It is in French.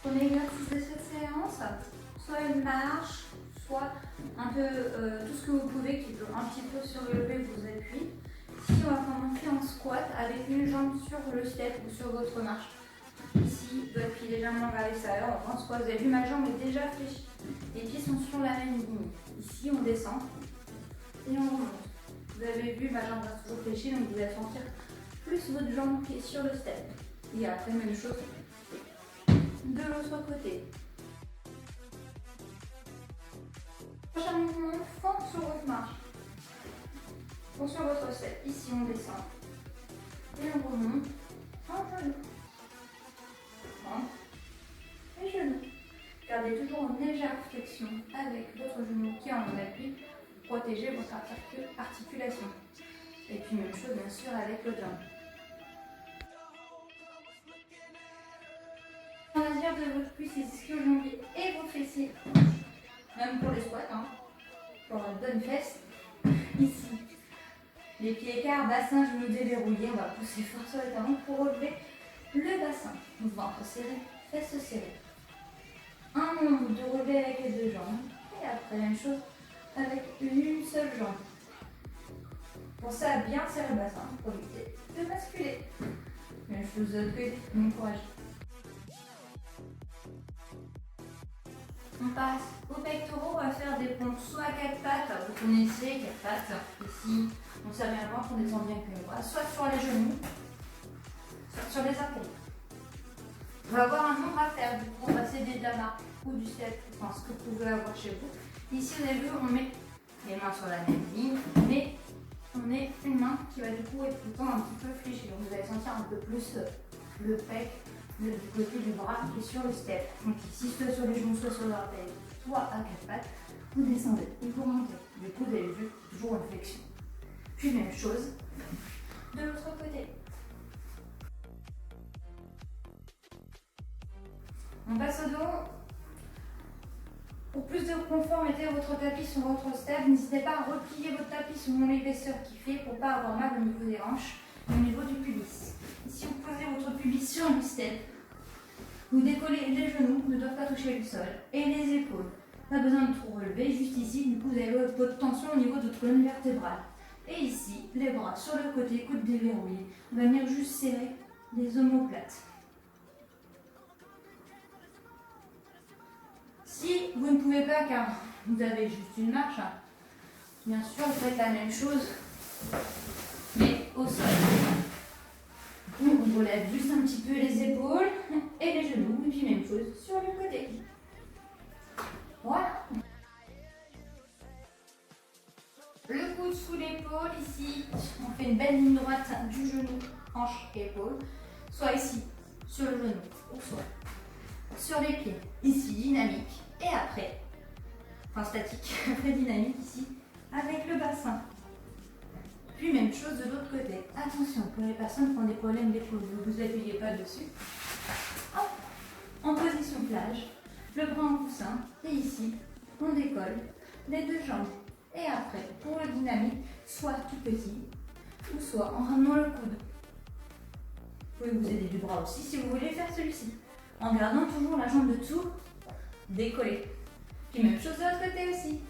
Pour l'exercice de cette séance, soit une marche, soit un peu tout ce que vous pouvez qui peut un petit peu surélever vos appuis. Ici, on va commencer en squat avec une jambe sur le step ou sur votre marche. Ici, votre pied légèrement vers l'extérieur. En squat, vous avez vu, ma jambe est déjà fléchie. Les pieds sont sur la même ligne. Ici, on descend et on remonte. Vous avez vu, ma jambe reste toujours fléchie, donc vous allez sentir plus votre jambe qui est sur le step. Et après, même chose de l'autre côté. Prochain mouvement, fente sur votre marche. Ou sur votre step. Ici, on descend. Et on remonte. En genou. Et genou. Gardez toujours une légère flexion avec votre genou qui est en appui pour protéger votre articulation. Et puis, même chose, bien sûr, avec le jambe. On va dire de votre cuisse, ischio-jambier et vos fessiers. Même pour les squats, pour une bonne fesse. Ici, les pieds écarts, bassin, genoux déverrouillés. On va pousser fort sur les talons pour relever le bassin. Ventre serré, fesses serrées. Un nombre de relevés avec les deux jambes. Et après, même chose avec une seule jambe. Pensez à bien serrer le bassin pour éviter de basculer. Même chose de l'autre côté, bon courage. On passe aux pectoraux, on va faire des pompes soit à quatre pattes, vous connaissez quatre pattes, ici on serre bien le ventre, on descend bien que les bras, soit sur les genoux, soit sur les épaules. On va avoir un nombre à faire, du coup on va passer des damas ou du step, enfin ce que vous pouvez avoir chez vous. Ici vous avez vu, on met les mains sur la même ligne, mais on est une main qui va du coup être tout le temps un petit peu fléchie, donc vous allez sentir un peu plus le pec du côté du bras qui est sur le step. Donc ici, soit sur les genoux, soit sur l'orteil, soit à quatre pattes, vous descendez et vous montez. Du coup, vous avez vu, toujours une flexion. Puis même chose de l'autre côté. On passe au dos. Pour plus de confort, mettez votre tapis sur votre step. N'hésitez pas à replier votre tapis selon l'épaisseur qu'il fait pour ne pas avoir mal au niveau des hanches et au niveau du pubis. Ici, vous posez votre pubis sur le step. Vous décollez les genoux, ne doivent pas toucher le sol, et les épaules. Pas besoin de tout relever, juste ici, du coup vous avez votre tension au niveau de votre colonne vertébrale. Et ici, les bras sur le côté, coudes déverrouillés. On va venir juste serrer les omoplates. Si vous ne pouvez pas, car vous avez juste une marche, bien sûr, vous faites la même chose, mais au sol. On relève juste un petit peu les épaules et les genoux, et puis même chose sur le côté. Voilà. Le coude sous l'épaule, ici, on fait une belle ligne droite du genou, hanche et épaule. Soit ici, sur le genou, ou soit sur les pieds. Ici, dynamique. Et après, enfin statique, après dynamique ici, avec le bassin. Puis même chose de l'autre côté. Attention, pour les personnes qui ont des problèmes d'épaule, ne vous appuyez pas dessus. Hop, en position plage, le bras en coussin, et ici, on décolle les deux jambes. Et après, pour le dynamique, soit tout petit, ou soit en ramenant le coude. Vous pouvez vous aider du bras aussi si vous voulez faire celui-ci. En gardant toujours la jambe de dessous décollée. Puis même chose de l'autre côté aussi.